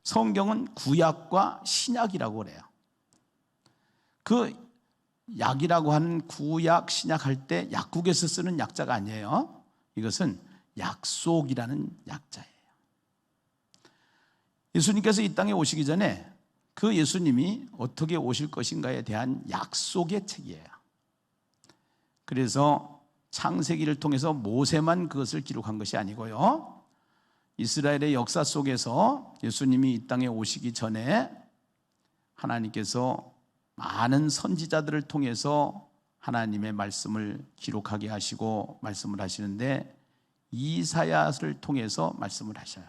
성경은 구약과 신약이라고 그래요. 그 약이라고 하는 구약, 신약 할 때 약국에서 쓰는 약자가 아니에요. 이것은 약속이라는 약자예요. 예수님께서 이 땅에 오시기 전에 그 예수님이 어떻게 오실 것인가에 대한 약속의 책이에요. 그래서 창세기를 통해서 모세만 그것을 기록한 것이 아니고요, 이스라엘의 역사 속에서 예수님이 이 땅에 오시기 전에 하나님께서 많은 선지자들을 통해서 하나님의 말씀을 기록하게 하시고 말씀을 하시는데, 이사야를 통해서 말씀을 하셔요.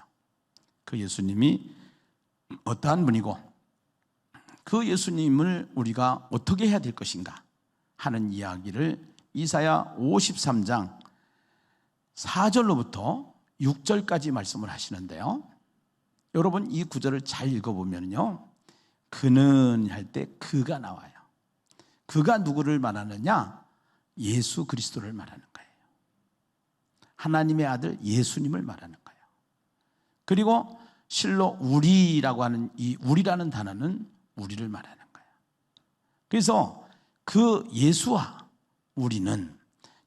그 예수님이 어떠한 분이고 그 예수님을 우리가 어떻게 해야 될 것인가 하는 이야기를 이사야 53장 4절로부터 6절까지 말씀을 하시는데요, 여러분 이 구절을 잘 읽어보면요, 그는 할 때 그가 나와요. 그가 누구를 말하느냐? 예수 그리스도를 말하는 거예요. 하나님의 아들 예수님을 말하는 거예요. 그리고 실로 우리라고 하는 이 우리라는 단어는 우리를 말하는 거예요. 그래서 그 예수와 우리는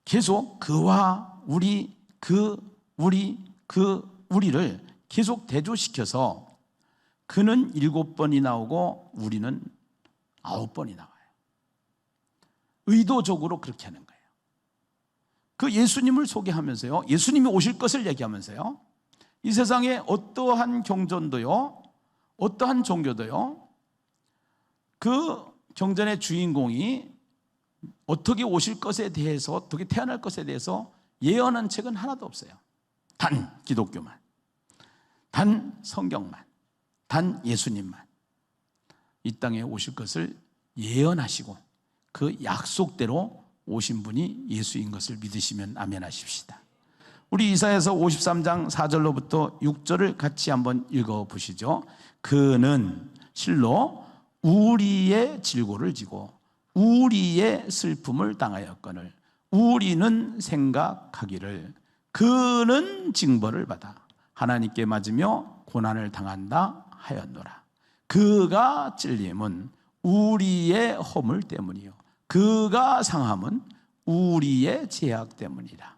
계속 그와 우리, 우리를 계속 대조시켜서 그는 7번이 나오고 우리는 9번이 나와요. 의도적으로 그렇게 하는 거예요. 그 예수님을 소개하면서요, 예수님이 오실 것을 얘기하면서요, 이 세상에 어떠한 경전도요, 어떠한 종교도요, 그 경전의 주인공이 어떻게 오실 것에 대해서, 어떻게 태어날 것에 대해서 예언한 책은 하나도 없어요. 단 기독교만, 단 성경만, 단 예수님만 이 땅에 오실 것을 예언하시고 그 약속대로 오신 분이 예수인 것을 믿으시면 아멘 하십시다. 우리 이사야서 53장 4절로부터 6절을 같이 한번 읽어보시죠. 그는 실로 우리의 질고를 지고 우리의 슬픔을 당하였거늘 우리는 생각하기를 그는 징벌을 받아 하나님께 맞으며 고난을 당한다 하였노라. 그가 찔림은 우리의 허물 때문이요 그가 상함은 우리의 죄악 때문이라.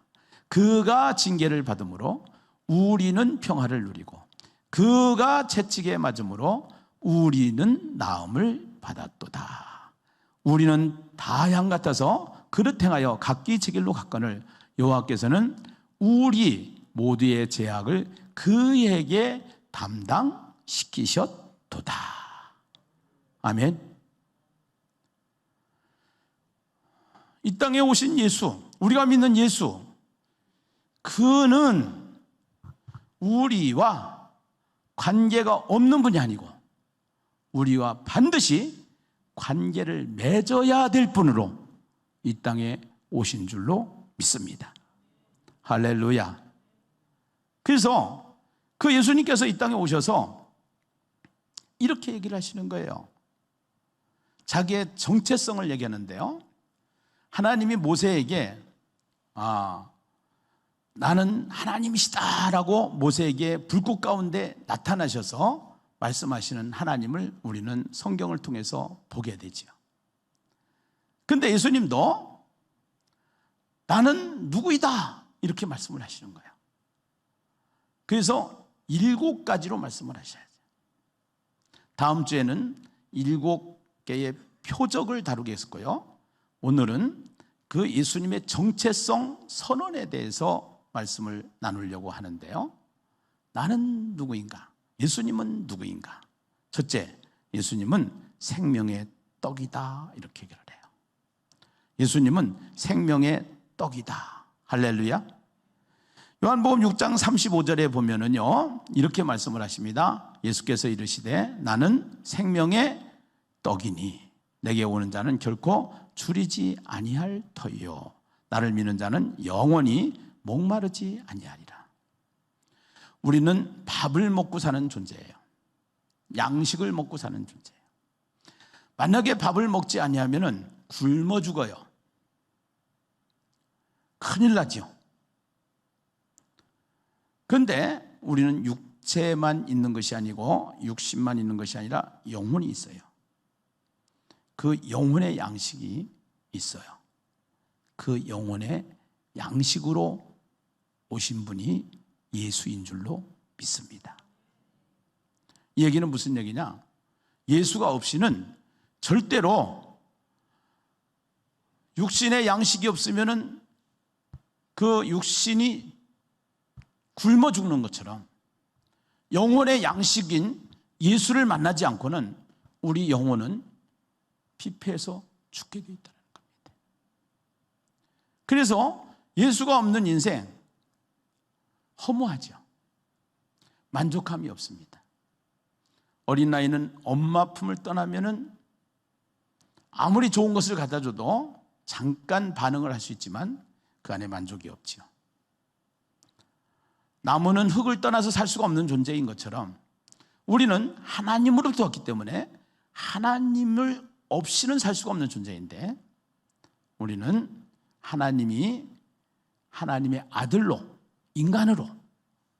그가 징계를 받음으로 우리는 평화를 누리고 그가 채찍에 맞음으로 우리는 나음을 받았도다. 우리는 다 양 같아서 그릇 행하여 각기 제 길로 갔거늘 여호와께서는 우리 모두의 죄악을 그에게 담당시키셨도다. 아멘. 이 땅에 오신 예수, 우리가 믿는 예수, 그는 우리와 관계가 없는 분이 아니고 우리와 반드시 관계를 맺어야 될 분으로 이 땅에 오신 줄로 믿습니다. 할렐루야. 그래서 그 예수님께서 이 땅에 오셔서 이렇게 얘기를 하시는 거예요. 자기의 정체성을 얘기하는데요, 하나님이 모세에게 나는 하나님이시다라고 모세에게 불꽃 가운데 나타나셔서 말씀하시는 하나님을 우리는 성경을 통해서 보게 되죠. 근데 예수님도 나는 누구이다 이렇게 말씀을 하시는 거예요. 그래서 7가지로 말씀을 하셔야죠. 다음 주에는 7개의 표적을 다루게 했고요, 오늘은 그 예수님의 정체성 선언에 대해서 말씀을 나누려고 하는데요, 나는 누구인가? 예수님은 누구인가? 첫째, 예수님은 생명의 떡이다 이렇게 얘기를 해요. 예수님은 생명의 떡이다. 할렐루야. 요한복음 6장 35절에 보면은요 이렇게 말씀을 하십니다. 예수께서 이르시되 나는 생명의 떡이니 내게 오는 자는 결코 줄이지 아니할 터이요 나를 믿는 자는 영원히 목마르지 아니하리라. 우리는 밥을 먹고 사는 존재예요. 양식을 먹고 사는 존재예요. 만약에 밥을 먹지 아니하면 굶어 죽어요. 큰일 나죠. 그런데 우리는 육체만 있는 것이 아니고 육신만 있는 것이 아니라 영혼이 있어요. 그 영혼의 양식이 있어요. 그 영혼의 양식으로 오신 분이 예수인 줄로 믿습니다. 이 얘기는 무슨 얘기냐? 예수가 없이는 절대로 육신의 양식이 없으면은 그 육신이 굶어 죽는 것처럼 영혼의 양식인 예수를 만나지 않고는 우리 영혼은 피폐해서 죽게 되어 있다는 겁니다. 그래서 예수가 없는 인생 허무하죠. 만족함이 없습니다. 어린 나이는 엄마 품을 떠나면은 아무리 좋은 것을 갖다 줘도 잠깐 반응을 할 수 있지만 그 안에 만족이 없지요. 나무는 흙을 떠나서 살 수가 없는 존재인 것처럼 우리는 하나님으로부터 왔기 때문에 하나님을 없이는 살 수가 없는 존재인데 우리는 하나님이 하나님의 아들로 인간으로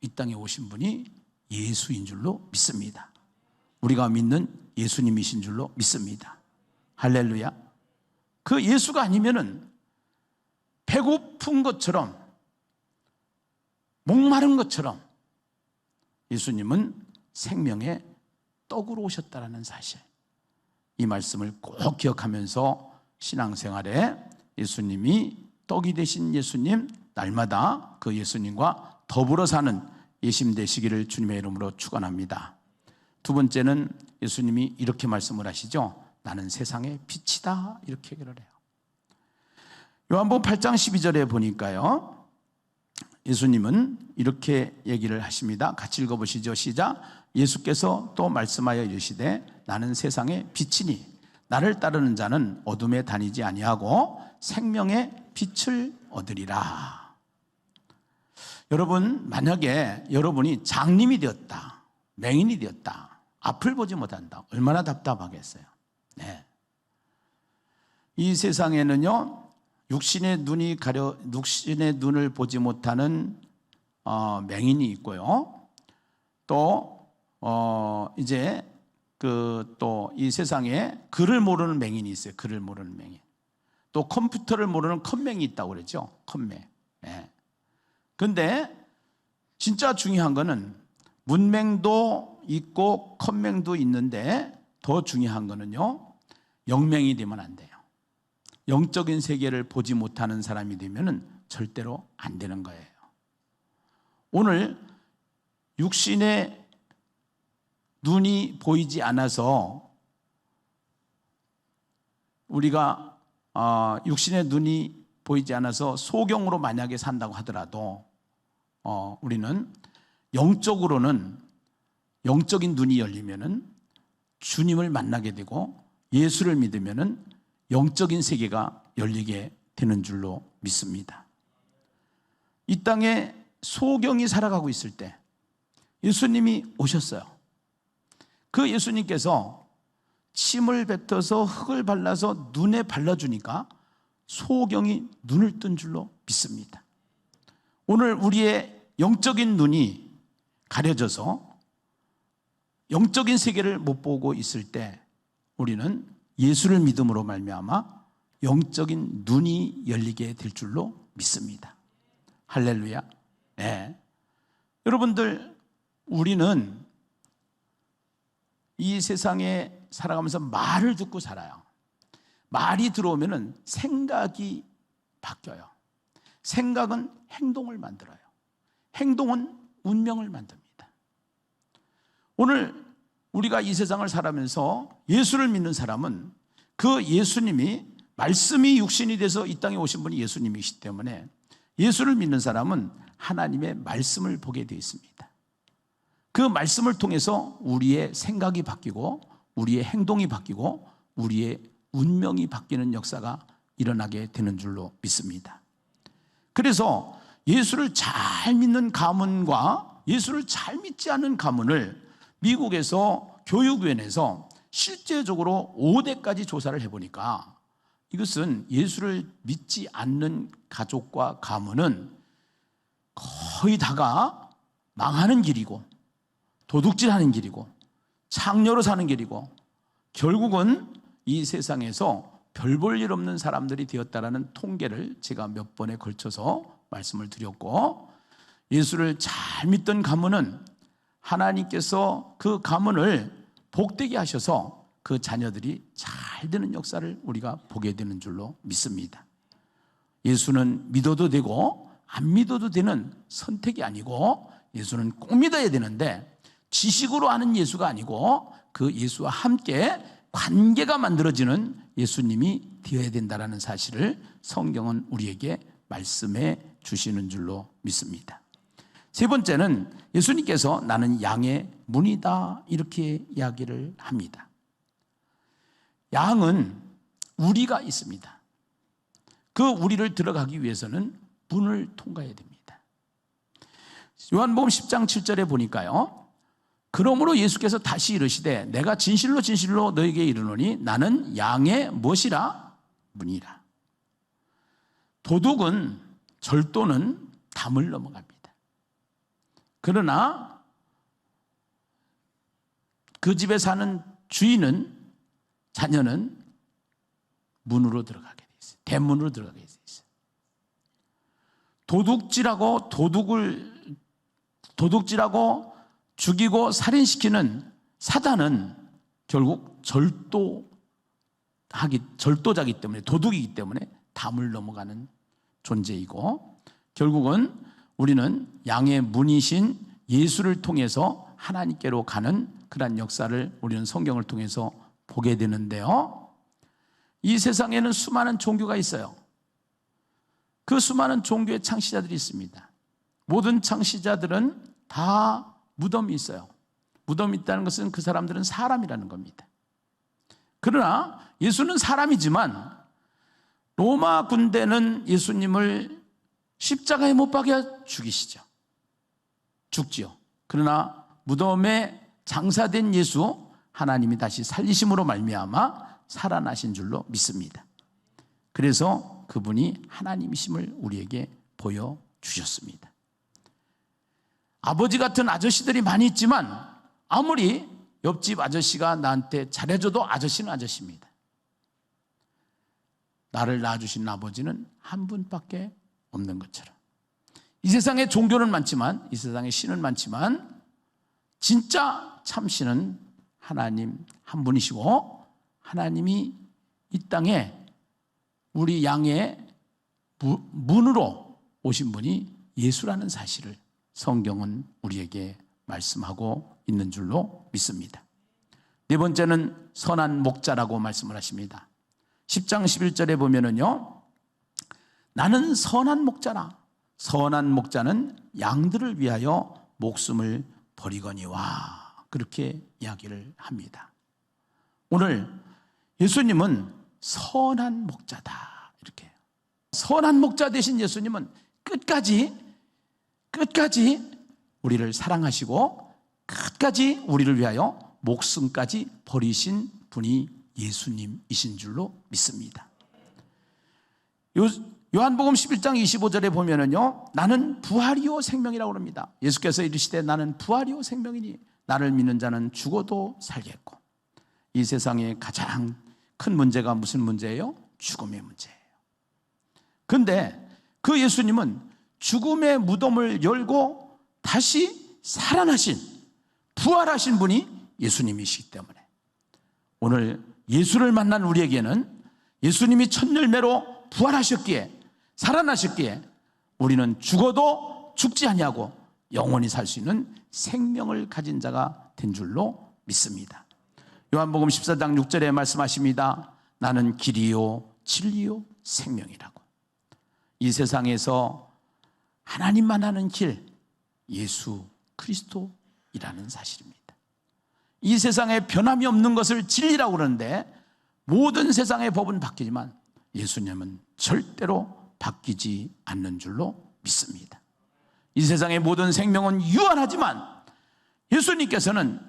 이 땅에 오신 분이 예수인 줄로 믿습니다. 우리가 믿는 예수님이신 줄로 믿습니다. 할렐루야. 그 예수가 아니면은 배고픈 것처럼 목마른 것처럼 예수님은 생명의 떡으로 오셨다라는 사실, 이 말씀을 꼭 기억하면서 신앙생활에 예수님이 떡이 되신 예수님, 날마다 그 예수님과 더불어 사는 예심 되시기를 주님의 이름으로 축원합니다. 두 번째는 예수님이 이렇게 말씀을 하시죠. 나는 세상의 빛이다, 이렇게 얘기를 해요. 요한복음 8장 12절에 보니까요, 예수님은 이렇게 얘기를 하십니다. 같이 읽어보시죠. 시작. 예수께서 또 말씀하여 이르시되 나는 세상의 빛이니 나를 따르는 자는 어둠에 다니지 아니하고 생명의 빛을 얻으리라. 여러분, 만약에 여러분이 장님이 되었다, 맹인이 되었다, 앞을 보지 못한다, 얼마나 답답하겠어요. 네. 이 세상에는요, 육신의 눈을 보지 못하는 맹인이 있고요. 또 이제 또 이 세상에 글을 모르는 맹인이 있어요. 글을 모르는 맹인. 또 컴퓨터를 모르는 컴맹이 있다고 그랬죠. 컴맹. 예. 근데 진짜 중요한 거는 문맹도 있고 컴맹도 있는데 더 중요한 거는요, 영맹이 되면 안 돼요. 영적인 세계를 보지 못하는 사람이 되면 절대로 안 되는 거예요. 오늘 육신의 눈이 보이지 않아서 우리가 육신의 눈이 보이지 않아서 소경으로 만약에 산다고 하더라도 우리는 영적으로는 영적인 눈이 열리면은 주님을 만나게 되고 예수를 믿으면은 영적인 세계가 열리게 되는 줄로 믿습니다. 이 땅에 소경이 살아가고 있을 때 예수님이 오셨어요. 그 예수님께서 침을 뱉어서 흙을 발라서 눈에 발라주니까 소경이 눈을 뜬 줄로 믿습니다. 오늘 우리의 영적인 눈이 가려져서 영적인 세계를 못 보고 있을 때 우리는 예수를 믿음으로 말미암아 영적인 눈이 열리게 될 줄로 믿습니다. 할렐루야. 네. 여러분들, 우리는 이 세상에 살아가면서 말을 듣고 살아요. 말이 들어오면 생각이 바뀌어요. 생각은 행동을 만들어요. 행동은 운명을 만듭니다. 오늘 우리가 이 세상을 살아가면서 예수를 믿는 사람은 그 예수님이, 말씀이 육신이 돼서 이 땅에 오신 분이 예수님이시기 때문에 예수를 믿는 사람은 하나님의 말씀을 보게 되어 있습니다. 그 말씀을 통해서 우리의 생각이 바뀌고 우리의 행동이 바뀌고 우리의 운명이 바뀌는 역사가 일어나게 되는 줄로 믿습니다. 그래서 예수를 잘 믿는 가문과 예수를 잘 믿지 않는 가문을 미국에서 교육위원회에서 실제적으로 5대까지 조사를 해보니까 이것은 예수를 믿지 않는 가족과 가문은 거의 다가 망하는 길이고 도둑질하는 길이고 창녀로 사는 길이고 결국은 이 세상에서 별 볼 일 없는 사람들이 되었다라는 통계를 제가 몇 번에 걸쳐서 말씀을 드렸고, 예수를 잘 믿던 가문은 하나님께서 그 가문을 복되게 하셔서 그 자녀들이 잘 되는 역사를 우리가 보게 되는 줄로 믿습니다. 예수는 믿어도 되고 안 믿어도 되는 선택이 아니고, 예수는 꼭 믿어야 되는데 지식으로 아는 예수가 아니고 그 예수와 함께 관계가 만들어지는 예수님이 되어야 된다는 사실을 성경은 우리에게 말씀해 주시는 줄로 믿습니다. 세 번째는 예수님께서 나는 양의 문이다 이렇게 이야기를 합니다. 양은 우리가 있습니다. 그 우리를 들어가기 위해서는 문을 통과해야 됩니다. 요한복음 10장 7절에 보니까요, 그러므로 예수께서 다시 이르시되 내가 진실로 진실로 너에게 이르노니 나는 양의 무엇이라? 문이라. 도둑은, 절도는 담을 넘어갑니다. 그러나 그 집에 사는 주인은, 자녀는 문으로 들어가게 돼 있어요. 대문으로 들어가게 돼 있어요. 도둑질하고 죽이고 살인시키는 사단은 결국 절도자이기 때문에, 도둑이기 때문에 담을 넘어가는 존재이고, 결국은 우리는 양의 문이신 예수를 통해서 하나님께로 가는 그런 역사를 우리는 성경을 통해서 보게 되는데요, 이 세상에는 수많은 종교가 있어요. 그 수많은 종교의 창시자들이 있습니다. 모든 창시자들은 다 무덤이 있어요. 무덤이 있다는 것은 그 사람들은 사람이라는 겁니다. 그러나 예수는 사람이지만 로마 군대는 예수님을 십자가에 못 박여 죽지요. 그러나 무덤에 장사된 예수, 하나님이 다시 살리심으로 말미암아 살아나신 줄로 믿습니다. 그래서 그분이 하나님이심을 우리에게 보여주셨습니다. 아버지 같은 아저씨들이 많이 있지만 아무리 옆집 아저씨가 나한테 잘해줘도 아저씨는 아저씨입니다. 나를 낳아주신 아버지는 한 분밖에 없는 것처럼, 이 세상에 종교는 많지만, 이 세상에 신은 많지만 진짜 참신은 하나님 한 분이시고, 하나님이 이 땅에 우리 양의 문으로 오신 분이 예수라는 사실을 성경은 우리에게 말씀하고 있는 줄로 믿습니다. 네 번째는 선한 목자라고 말씀을 하십니다. 10장 11절에 보면은요, 나는 선한 목자라. 선한 목자는 양들을 위하여 목숨을 버리거니와, 그렇게 이야기를 합니다. 오늘 예수님은 선한 목자다, 이렇게. 선한 목자 되신 예수님은 끝까지 우리를 사랑하시고 끝까지 우리를 위하여 목숨까지 버리신 분이 예수님이신 줄로 믿습니다. 요한복음 11장 25절에 보면은요, 나는 부활이요 생명이라고 합니다. 예수께서 이르시되 나는 부활이요 생명이니 나를 믿는 자는 죽어도 살겠고. 이 세상에 가장 큰 문제가 무슨 문제예요? 죽음의 문제예요. 그런데 그 예수님은 죽음의 무덤을 열고 다시 살아나신, 부활하신 분이 예수님이시기 때문에 오늘 예수를 만난 우리에게는 예수님이 첫 열매로 부활하셨기에, 살아나셨기에 우리는 죽어도 죽지 아니하고 영원히 살 수 있는 생명을 가진 자가 된 줄로 믿습니다. 요한복음 14장 6절에 말씀하십니다. 나는 길이요 진리요 생명이라고. 이 세상에서 하나님만 아는 길, 예수 그리스도이라는 사실입니다. 이 세상에 변함이 없는 것을 진리라고 그러는데, 모든 세상의 법은 바뀌지만 예수님은 절대로 바뀌지 않는 줄로 믿습니다. 이 세상의 모든 생명은 유한하지만 예수님께서는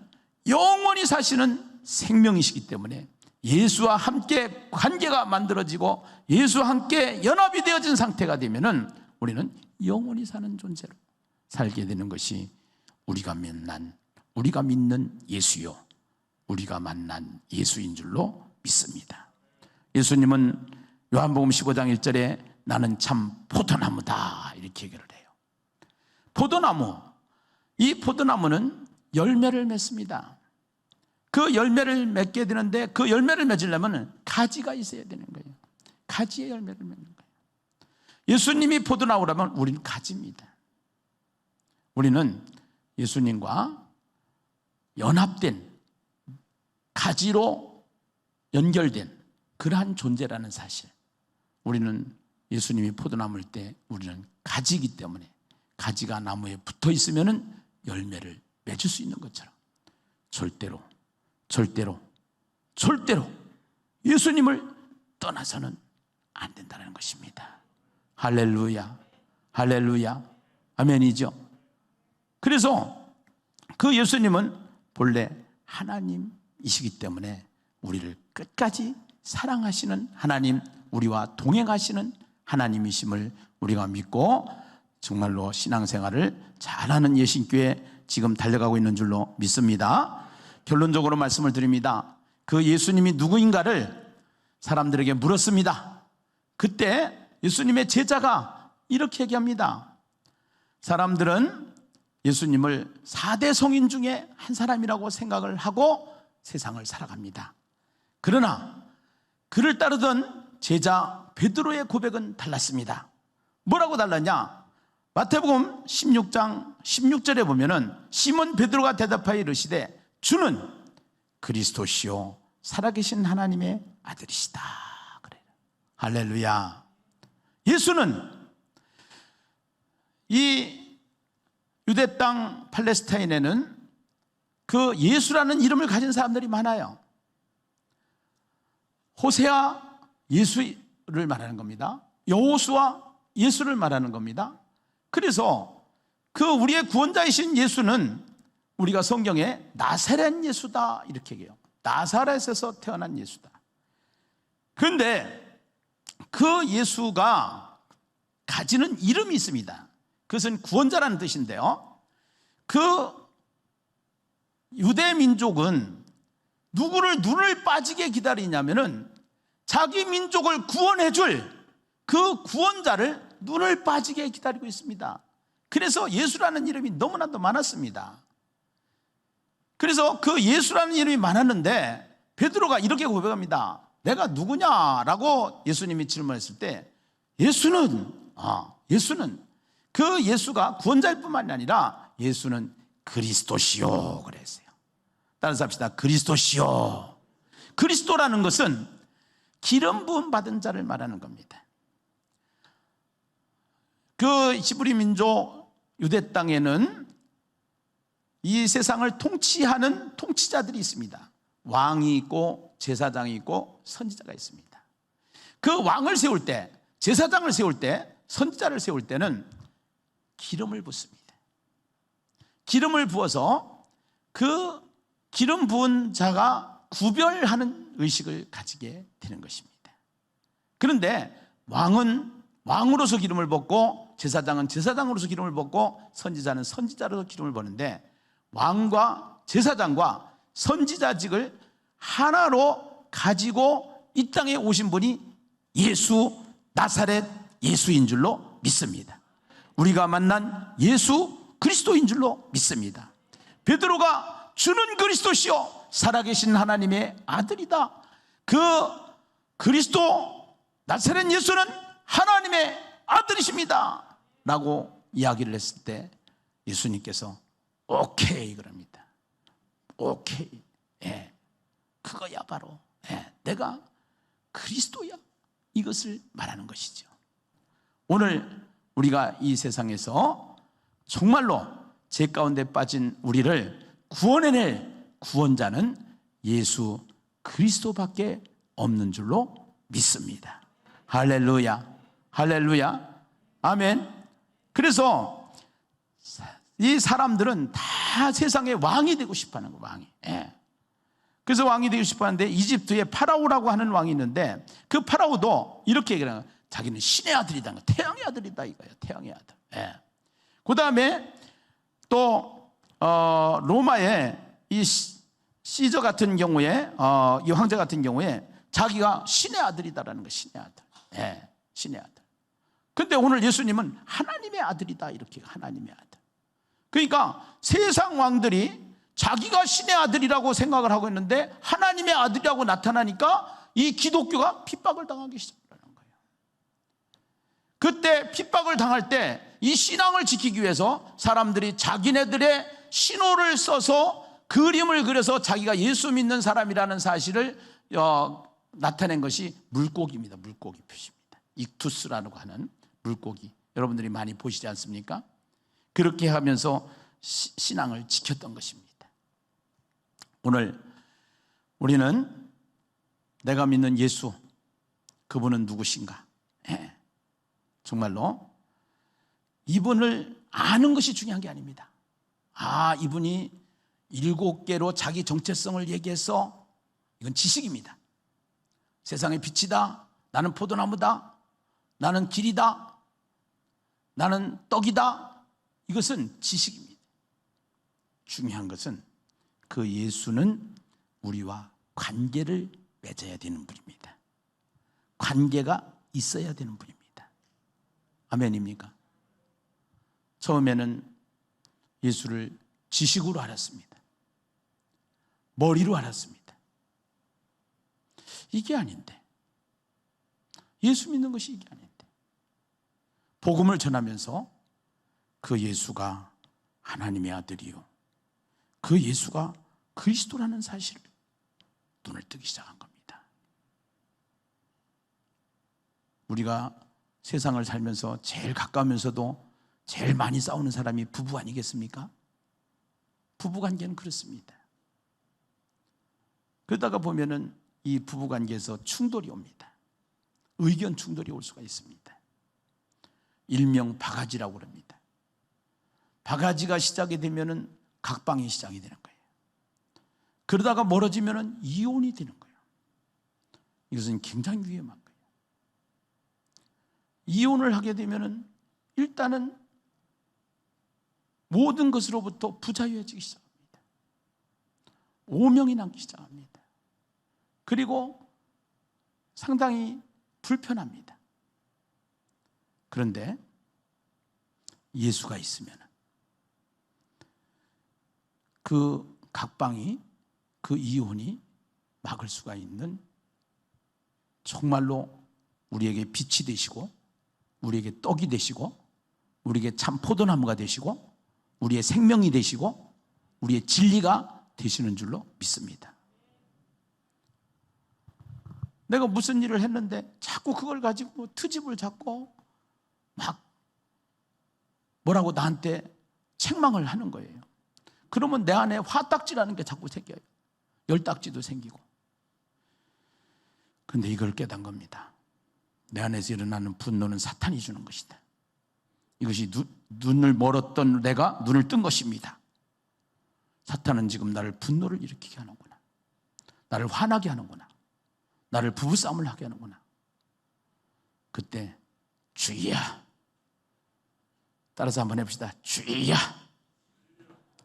영원히 사시는 생명이시기 때문에 예수와 함께 관계가 만들어지고 예수와 함께 연합이 되어진 상태가 되면은 우리는 영원히 사는 존재로 살게 되는 것이 우리가 만난 우리가 믿는 예수요, 우리가 만난 예수인 줄로 믿습니다. 예수님은 요한복음 15장 1절에 나는 참 포도나무다 이렇게 얘기를 해요. 포도나무, 이 포도나무는 열매를 맺습니다. 그 열매를 맺게 되는데 그 열매를 맺으려면 가지가 있어야 되는 거예요. 가지의 열매를 맺는 거예요. 예수님이 포도나무라면 우리는 가지입니다. 우리는 예수님과 연합된, 가지로 연결된 그러한 존재라는 사실. 우리는 예수님이 포도나무일 때 우리는 가지이기 때문에 가지가 나무에 붙어 있으면 열매를 맺을 수 있는 것처럼 절대로 예수님을 떠나서는 안 된다는 것입니다. 할렐루야, 할렐루야, 아멘이죠. 그래서 그 예수님은 본래 하나님이시기 때문에 우리를 끝까지 사랑하시는 하나님, 우리와 동행하시는 하나님이심을 우리가 믿고 정말로 신앙생활을 잘하는 예신교회 지금 달려가고 있는 줄로 믿습니다. 결론적으로 말씀을 드립니다. 그 예수님이 누구인가를 사람들에게 물었습니다. 그때 예수님의 제자가 이렇게 얘기합니다. 사람들은 예수님을 4대 성인 중에 한 사람이라고 생각을 하고 세상을 살아갑니다. 그러나 그를 따르던 제자 베드로의 고백은 달랐습니다. 뭐라고 달랐냐? 마태복음 16장 16절에 보면은 시몬 베드로가 대답하여 이르시되 주는 그리스도시요 살아계신 하나님의 아들이시다. 그래요. 할렐루야. 예수는 이 유대 땅 팔레스타인에는 그 예수라는 이름을 가진 사람들이 많아요. 호세아 예수를 말하는 겁니다. 여호수아 예수를 말하는 겁니다. 그래서 그 우리의 구원자이신 예수는 우리가 성경에 나사렛 예수다 이렇게 얘기해요. 나사렛에서 태어난 예수다. 그런데 그 예수가 가지는 이름이 있습니다. 그것은 구원자라는 뜻인데요, 그 유대 민족은 누구를 눈을 빠지게 기다리냐면은 자기 민족을 구원해 줄 그 구원자를 눈을 빠지게 기다리고 있습니다. 그래서 예수라는 이름이 너무나도 많았습니다. 그래서 그 예수라는 이름이 많았는데 베드로가 이렇게 고백합니다. 내가 누구냐라고 예수님이 질문했을 때 예수는 그 예수가 구원자일 뿐만이 아니라 예수는 그리스도시요 그랬어요. 따라서 합시다. 그리스도시요. 그리스도라는 것은 기름 부음 받은 자를 말하는 겁니다. 그 히브리 민족 유대 땅에는 이 세상을 통치하는 통치자들이 있습니다. 왕이 있고 제사장이 있고 선지자가 있습니다. 그 왕을 세울 때, 제사장을 세울 때, 선지자를 세울 때는 기름을 붓습니다. 기름을 부어서 그 기름 부은 자가 구별하는 의식을 가지게 되는 것입니다. 그런데 왕은 왕으로서 기름을 붓고 제사장은 제사장으로서 기름을 붓고 선지자는 선지자로서 기름을 부는데 왕과 제사장과 선지자직을 하나로 가지고 이 땅에 오신 분이 예수, 나사렛 예수인 줄로 믿습니다. 우리가 만난 예수 그리스도인 줄로 믿습니다. 베드로가 주는 그리스도시요 살아계신 하나님의 아들이다. 그 그리스도 나사렛 예수는 하나님의 아들이십니다 라고 이야기를 했을 때 예수님께서 오케이 그럽니다. 오케이, 예, 그거야 바로, 예, 내가 그리스도야, 이것을 말하는 것이죠. 오늘 우리가 이 세상에서 정말로 죄 가운데 빠진 우리를 구원해낼 구원자는 예수 그리스도밖에 없는 줄로 믿습니다. 할렐루야, 할렐루야, 아멘. 그래서 이 사람들은 다 세상의 왕이 되고 싶어하는 거예요. 왕이. 예. 그래서 왕이 되고 싶어하는데 이집트에 파라오라고 하는 왕이 있는데 그 파라오도 이렇게 얘기해요. 자기는 신의 아들이다, 태양의 아들이다 이거예요. 태양의 아들. 예. 그 다음에 또 로마의 이 시저 같은 경우에, 이 황제 같은 경우에 자기가 신의 아들이다라는 거예요. 신의 아들. 예, 신의 아들. 근데 오늘 예수님은 하나님의 아들이다, 이렇게. 하나님의 아들. 그러니까 세상 왕들이 자기가 신의 아들이라고 생각을 하고 있는데 하나님의 아들이라고 나타나니까 이 기독교가 핍박을 당하기 시작하는 거예요. 그때 핍박을 당할 때 이 신앙을 지키기 위해서 사람들이 자기네들의 신호를 써서 그림을 그려서 자기가 예수 믿는 사람이라는 사실을 나타낸 것이 물고기입니다. 물고기 표시입니다. 익투스라고 하는 물고기. 여러분들이 많이 보시지 않습니까? 그렇게 하면서 신앙을 지켰던 것입니다. 오늘 우리는 내가 믿는 예수, 그분은 누구신가? 정말로 이분을 아는 것이 중요한 게 아닙니다. 이분이 7개로 자기 정체성을 얘기해서, 이건 지식입니다. 세상의 빛이다, 나는 포도나무다, 나는 길이다, 나는 떡이다, 이것은 지식입니다. 중요한 것은 그 예수는 우리와 관계를 맺어야 되는 분입니다. 관계가 있어야 되는 분입니다. 아멘입니까? 처음에는 예수를 지식으로 알았습니다. 머리로 알았습니다. 이게 아닌데, 예수 믿는 것이 이게 아닌데, 복음을 전하면서 그 예수가 하나님의 아들이요, 그 예수가 그리스도라는 사실을 눈을 뜨기 시작한 겁니다. 우리가 세상을 살면서 제일 가까우면서도 제일 많이 싸우는 사람이 부부 아니겠습니까? 부부관계는 그렇습니다. 그러다가 보면은 이 부부관계에서 충돌이 옵니다. 의견 충돌이 올 수가 있습니다. 일명 바가지라고 합니다. 바가지가 시작이 되면은 각방이 시작이 되는 거예요. 그러다가 멀어지면은 이혼이 되는 거예요. 이것은 굉장히 위험한 거예요. 이혼을 하게 되면은 일단은 모든 것으로부터 부자유해지기 시작합니다. 오명이 남기 시작합니다. 그리고 상당히 불편합니다. 그런데 예수가 있으면 그 각방이, 그 이혼이 막을 수가 있는, 정말로 우리에게 빛이 되시고 우리에게 떡이 되시고 우리에게 참 포도나무가 되시고 우리의 생명이 되시고 우리의 진리가 되시는 줄로 믿습니다. 내가 무슨 일을 했는데 자꾸 그걸 가지고 트집을 잡고 막 뭐라고 나한테 책망을 하는 거예요. 그러면 내 안에 화딱지라는 게 자꾸 생겨요. 열딱지도 생기고. 그런데 이걸 깨닫는 겁니다. 내 안에서 일어나는 분노는 사탄이 주는 것이다. 이것이 눈을 멀었던 내가 눈을 뜬 것입니다. 사탄은 지금 나를 분노를 일으키게 하는구나. 나를 화나게 하는구나. 나를 부부싸움을 하게 하는구나. 그때 주의야. 따라서 한번 해봅시다. 주의야.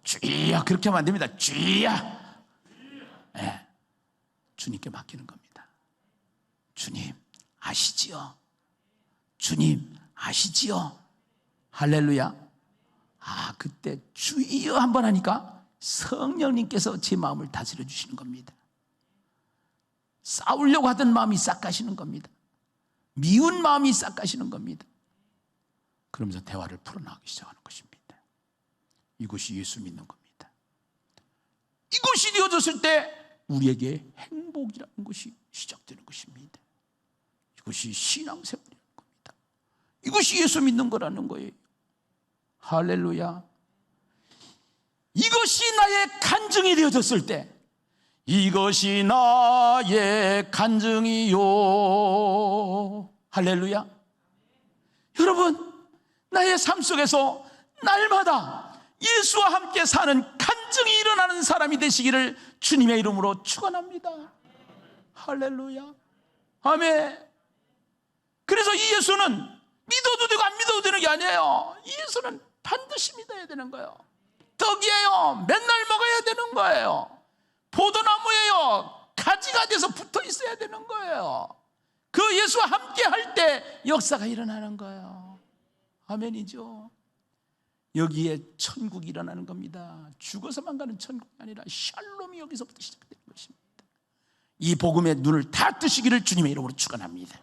주의야. 그렇게 하면 안 됩니다. 주의야. 네. 주님께 맡기는 겁니다. 주님 아시지요? 주님 아시지요? 할렐루야. 그때 주의여 한번 하니까 성령님께서 제 마음을 다스려 주시는 겁니다. 싸우려고 하던 마음이 싹 가시는 겁니다. 미운 마음이 싹 가시는 겁니다. 그러면서 대화를 풀어나가기 시작하는 것입니다. 이것이 예수 믿는 겁니다. 이것이 되어졌을 때 우리에게 행복이라는 것이 시작되는 것입니다. 이것이 신앙생활이라는 겁니다. 이것이 예수 믿는 거라는 거예요. 할렐루야. 이것이 나의 간증이 되어졌을 때, 이것이 나의 간증이요. 할렐루야. 여러분, 나의 삶 속에서 날마다 예수와 함께 사는 간증이 일어나는 사람이 되시기를 주님의 이름으로 축원합니다. 할렐루야. 아멘. 그래서 이 예수는 믿어도 되고 안 믿어도 되는 게 아니에요. 이 예수는 반드시 믿어야 되는 거예요. 떡이에요. 맨날 먹어야 되는 거예요. 포도나무예요. 가지가 돼서 붙어 있어야 되는 거예요. 그 예수와 함께 할 때 역사가 일어나는 거예요. 아멘이죠. 여기에 천국이 일어나는 겁니다. 죽어서만 가는 천국이 아니라 샬롬이 여기서부터 시작되는 것입니다. 이 복음의 눈을 다 뜨시기를 주님의 이름으로 축원합니다.